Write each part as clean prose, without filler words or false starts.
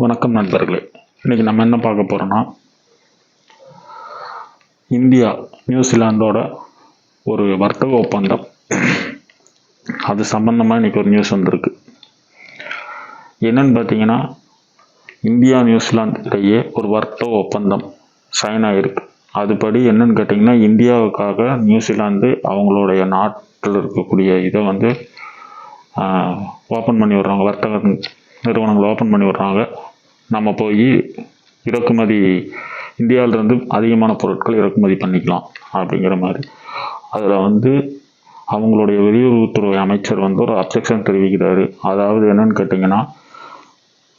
வணக்கம் நண்பர்களே. இன்னைக்கு நம்ம என்ன பார்க்க போறோம்னா, இந்தியா நியூசிலாந்தோட ஒரு வர்த்தக ஒப்பந்தம். அது சம்பந்தமாக இன்னைக்கு ஒரு நியூஸ் வந்திருக்கு. என்னன்னு பார்த்தீங்கன்னா, இந்தியா நியூசிலாந்து இடையே ஒரு வர்த்தக ஒப்பந்தம் சைன் ஆகிருக்கு. அதுபடி என்னன்னு கேட்டிங்கன்னா, இந்தியாவுக்காக நியூசிலாந்து அவங்களுடைய நாட்டில் இருக்கக்கூடிய இதை வந்து ஓப்பன் பண்ணி விடுறாங்க. வர்த்தக நிறுவனங்களை ஓப்பன் பண்ணி விடுறாங்க. நம்ம போய் இறக்குமதி இந்தியாவிலிருந்து அதிகமான பொருட்கள் இறக்குமதி பண்ணிக்கலாம் அப்படிங்கிற மாதிரி. அதில் வந்து அவங்களுடைய வெளியுறவுத்துறை அமைச்சர் வந்து ஒரு அப்ஜெக்ஷன் தெரிவிக்கிறாரு. அதாவது என்னன்னு கேட்டிங்கன்னா,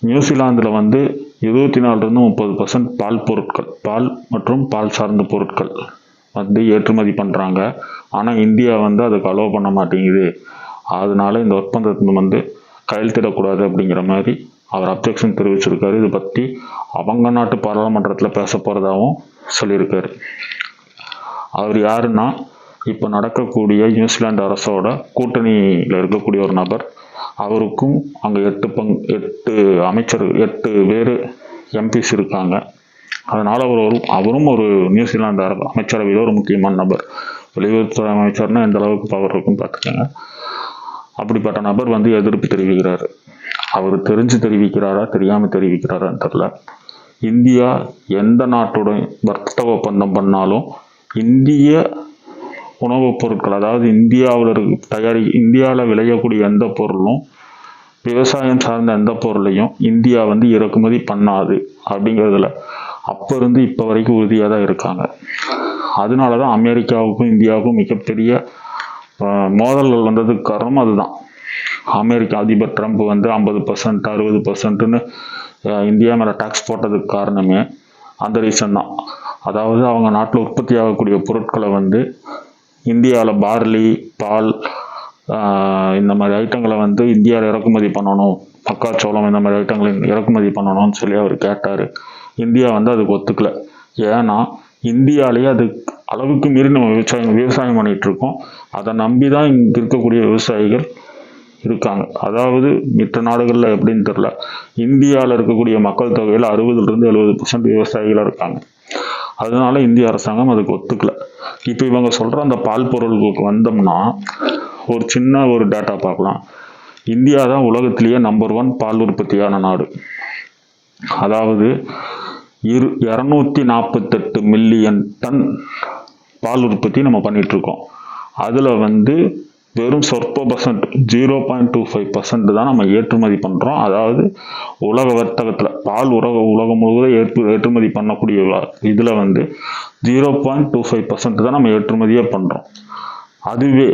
நியூசிலாந்தில் வந்து 24 30% பால் பொருட்கள், பால் மற்றும் பால் சார்ந்த பொருட்கள் வந்து ஏற்றுமதி பண்ணுறாங்க. ஆனால் இந்தியா வந்து அதுக்கு அலோவ் பண்ண மாட்டேங்குது. அதனால இந்த ஒப்பந்தத்தை வந்து கையெழுத்திடக்கூடாது அப்படிங்கிற மாதிரி அவர் அப்ஜெக்ஷன் தெரிவிச்சிருக்காரு. இது பற்றி அவங்க நாட்டு பாராளுமன்றத்தில் பேச போகிறதாகவும் சொல்லியிருக்காரு. அவர் யாருன்னா, இப்போ நடக்கக்கூடிய நியூசிலாந்து அரசோட கூட்டணியில் இருக்கக்கூடிய ஒரு நபர். அவருக்கும் அங்கே 8 அமைச்சர் 8 பேர் எம்பிஸ் இருக்காங்க. அதனால் அவரும் ஒரு நியூசிலாந்து அமைச்சரவையில் ஒரு முக்கியமான நபர். வெளியுறவுத்துறை அமைச்சர்னா எந்த அளவுக்கு பவர் இருக்குன்னு பார்த்துக்கோங்க. அப்படிப்பட்ட நபர் வந்து எதிர்ப்பு தெரிவிக்கிறாரு. அவர் தெரிஞ்சு தெரிவிக்கிறாரா தெரியாமல் தெரிவிக்கிறாரான்னு தெரியல. இந்தியா எந்த நாட்டுடன் வர்த்தக ஒப்பந்தம் பண்ணாலும் இந்திய உணவுப் பொருட்கள், அதாவது இந்தியாவில் விளையக்கூடிய எந்த பொருளும், விவசாயம் சார்ந்த எந்த பொருளையும் இந்தியா வந்து இறக்குமதி பண்ணாது அப்படிங்கிறதுல அப்போ இருந்து இப்போ வரைக்கும் உறுதியாக தான் இருக்காங்க. அதனால தான் அமெரிக்காவுக்கும் இந்தியாவுக்கும் மிகப்பெரிய மோதல்கள் வந்ததுக்கு காரணம் அதுதான். அமெரிக்க அதிபர் ட்ரம்ப் வந்து 50% 60%ன்னு இந்தியா மேலே டாக்ஸ் போட்டதுக்கு காரணமே அந்த ரீசன் தான். அதாவது அவங்க நாட்டில் உற்பத்தி ஆகக்கூடிய பொருட்களை வந்து இந்தியாவில் பார்லி, பால், இந்த மாதிரி ஐட்டங்களை வந்து இந்தியாவில் இறக்குமதி பண்ணணும், மக்காச்சோளம் இந்த மாதிரி ஐட்டங்களை இறக்குமதி பண்ணணும்னு சொல்லி அவர் கேட்டார். இந்தியா வந்து அதுக்கு ஒத்துக்கலை. ஏன்னா இந்தியாவிலேயே அது அளவுக்கு மீறி நம்ம விவசாயம் பண்ணிகிட்டு இருக்கோம். அதை நம்பி தான் இங்கே இருக்கக்கூடிய விவசாயிகள் இருக்காங்க. அதாவது மற்ற நாடுகளில் எப்படின்னு தெரியல, இந்தியாவில் இருக்கக்கூடிய மக்கள் தொகையில் 60-70% விவசாயிகளாக இருக்காங்க. அதனால இந்திய அரசாங்கம் அதுக்கு ஒத்துக்கல. இப்போ இவங்க சொல்கிற அந்த பால் பொருளுக்கு வந்தோம்னா ஒரு சின்ன டேட்டா பார்க்கலாம். இந்தியா தான் உலகத்திலேயே நம்பர் 1 பால் உற்பத்தியான நாடு. அதாவது 248 மில்லியன் டன் பால் உற்பத்தி நம்ம பண்ணிட்டு இருக்கோம். அதில் வந்து வெறும் சொற்ப பர்சன்ட் 0.25% தான் நம்ம ஏற்றுமதி பண்ணுறோம். அதாவது உலக வர்த்தகத்தில் பால் உலகம் முழுவதும் ஏற்றுமதி பண்ணக்கூடிய இதில் வந்து 0.25% தான் நம்ம ஏற்றுமதியே பண்ணுறோம். அதுவே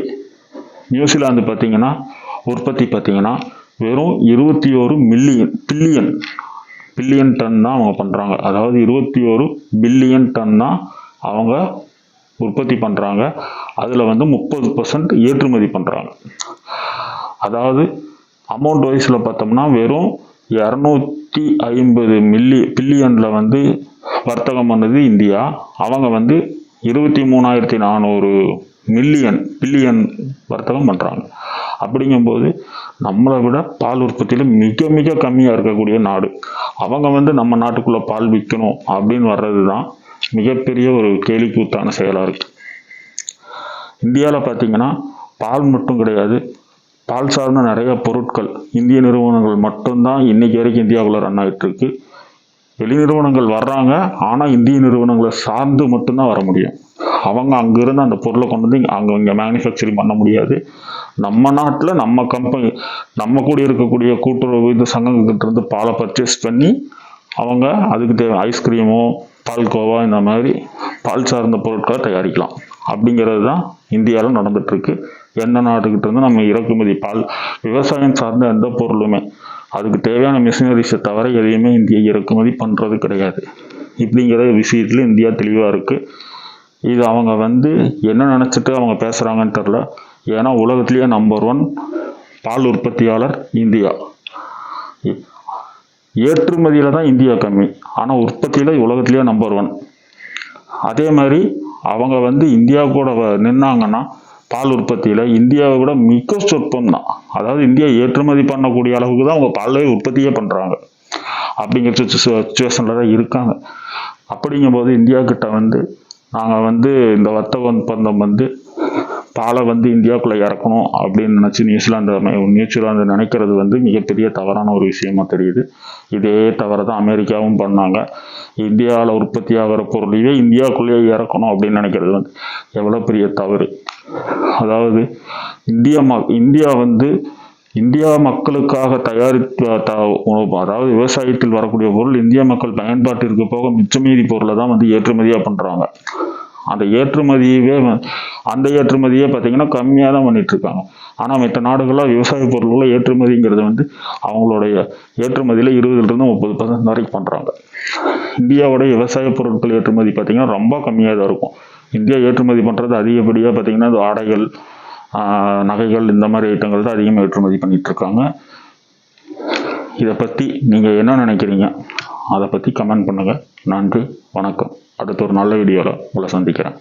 நியூசிலாந்து பார்த்தீங்கன்னா உற்பத்தி பார்த்தீங்கன்னா வெறும் 21 பில்லியன் டன் தான் அவங்க பண்ணுறாங்க. அதாவது 21 பில்லியன் டன் தான் அவங்க உற்பத்தி பண்ணுறாங்க. அதில் வந்து 30% ஏற்றுமதி பண்ணுறாங்க. அதாவது அமௌண்ட் வைஸில் பார்த்தோம்னா வெறும் 250 பில்லியனில் வந்து வர்த்தகம் பண்ணது இந்தியா. அவங்க வந்து 23,400 பில்லியன் வர்த்தகம் பண்ணுறாங்க. அப்படிங்கும்போது நம்மளை விட பால் உற்பத்தியில் மிக மிக கம்மியாக இருக்கக்கூடிய நாடு. அவங்க வந்து நம்ம நாட்டுக்குள்ளே பால் விற்கணும் அப்படின்னு வர்றது தான் மிகப்பெரிய ஒரு கேலிக்கூத்தான செயலாக இருக்குது. இந்தியாவில் பார்த்தீங்கன்னா பால் மட்டும் கிடையாது, பால் சார்ந்த நிறைய பொருட்கள் இந்திய நிறுவனங்கள் மட்டும்தான் இன்னைக்கு வரைக்கும் இந்தியாவுக்குள்ள ரன் ஆகிட்டு இருக்கு. வெளி நிறுவனங்கள் வர்றாங்க, ஆனால் இந்திய நிறுவனங்களை சார்ந்து மட்டும்தான் வர முடியும். அவங்க அங்கிருந்து அந்த பொருளை கொண்டு வந்து இங்கே மேனுஃபேக்சரிங் பண்ண முடியாது. நம்ம நாட்டில் நம்ம கம்பெனி, நம்ம கூட இருக்கக்கூடிய கூட்டுறவு இந்த சங்கங்கள்கிட்ட இருந்து பாலை பர்ச்சேஸ் பண்ணி அவங்க அதுக்கு தேவை ஐஸ்கிரீமோ பால்கோவா இந்த மாதிரி பால் சார்ந்த பொருட்களை தயாரிக்கலாம். அப்படிங்கிறது தான் இந்தியாவில் நடந்துட்டுருக்கு. எந்த நாட்டுக்கிட்ட இருந்து நம்ம இறக்குமதி பால் விவசாயம் சார்ந்த எந்த பொருளுமே அதுக்கு தேவையான மிஷினரிஸை தவிர எதையுமே இந்தியா இறக்குமதி பண்ணுறது கிடையாது. இப்படிங்கிற விஷயத்தில் இந்தியா தெளிவாக இருக்குது. இது அவங்க வந்து என்ன நினச்சிட்டு அவங்க பேசுகிறாங்கன்னு தெரில. ஏன்னா உலகத்திலேயே நம்பர் 1 பால் உற்பத்தியாளர் இந்தியா. ஏற்றுமதியில் தான் இந்தியா கம்மி, ஆனால் உற்பத்தியில் உலகத்திலேயே நம்பர் 1. அதே மாதிரி அவங்க வந்து இந்தியா கூட நின்னாங்கன்னா பால் உற்பத்தியில் இந்தியாவை விட மிக சொற்பம் தான். அதாவது இந்தியா ஏற்றுமதி பண்ணக்கூடிய அளவுக்கு தான் அவங்க பாலை உற்பத்தியே பண்ணுறாங்க. அப்படிங்கிற சுச்சுவேஷனில் தான் இருக்காங்க. அப்படிங்கும்போது இந்தியா கிட்ட வந்து நாங்கள் வந்து இந்த வர்த்தக ஒப்பந்தம் வந்து பாலை வந்து இந்தியாவுக்குள்ளே இறக்கணும் அப்படின்னு நினச்சி நியூசிலாந்து நினைக்கிறது வந்து மிகப்பெரிய தவறான ஒரு விஷயமா தெரியுது. இதே தவிர தான் அமெரிக்காவும் பண்ணாங்க. இந்தியாவில் உற்பத்தி ஆகிற பொருளையே இந்தியாவுக்குள்ளேயே இறக்கணும் அப்படின்னு நினைக்கிறது வந்து எவ்வளோ பெரிய தவறு. அதாவது இந்தியா வந்து இந்தியா மக்களுக்காக தயாரித்த உணவு, அதாவது விவசாயத்தில் வரக்கூடிய பொருள் இந்திய மக்கள் பயன்பாட்டிற்கு போக மிச்சமீதி பொருளை தான் வந்து ஏற்றுமதியாக பண்ணுறாங்க. அந்த ஏற்றுமதியே பார்த்தீங்கன்னா கம்மியாக தான் பண்ணிட்டு இருக்காங்க. ஆனால் மற்ற நாடுகளாக விவசாய பொருள்களை ஏற்றுமதிங்கிறது வந்து அவங்களுடைய ஏற்றுமதியில் 20% 30% வரைக்கும் பண்ணுறாங்க. இந்தியாவுடைய விவசாய பொருட்கள் ஏற்றுமதி பார்த்தீங்கன்னா ரொம்ப கம்மியாக தான் இருக்கும். இந்தியா ஏற்றுமதி பண்ணுறது அதிகப்படியாக பார்த்தீங்கன்னா இந்த ஆடைகள், நகைகள், இந்த மாதிரி ஐட்டங்கள் தான் அதிகமாக ஏற்றுமதி பண்ணிட்டு இருக்காங்க. இதை பற்றி நீங்கள் என்ன நினைக்கிறீங்க? அதை பற்றி கமெண்ட் பண்ணுங்கள். நன்றி, வணக்கம். அடுத்த ஒரு நல்ல வீடியோவில் உங்களை சந்திக்கிறேன்.